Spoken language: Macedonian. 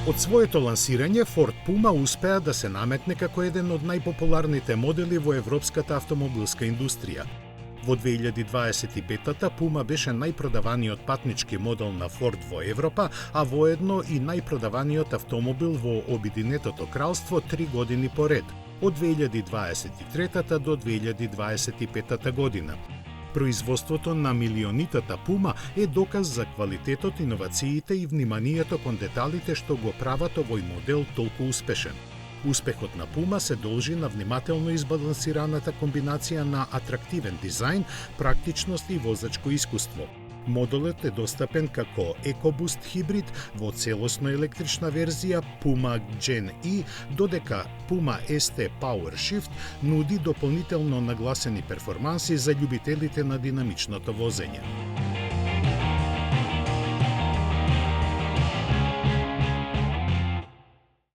Од своето лансирање, Ford Puma успеа да се наметне како еден од најпопуларните модели во европската автомобилска индустрија. Во 2025-та Puma беше најпродаваниот патнички модел на Ford во Европа, а воедно и најпродаваниот автомобил во Обединетото кралство 3 години поред, од 2023 до 2025 година. Производството на милионитата Puma е доказ за квалитетот, иновациите и вниманието кон деталите што го прават овој модел толку успешен. Успехот на Puma се должи на внимателно избалансираната комбинација на атрактивен дизајн, практичност и возачко искуство. Моделот е достапен како EcoBoost хибрид во целосно електрична верзија Puma Gen E, додека Puma ST PowerShift нуди дополнително нагласени перформанси за љубителите на динамичното возење.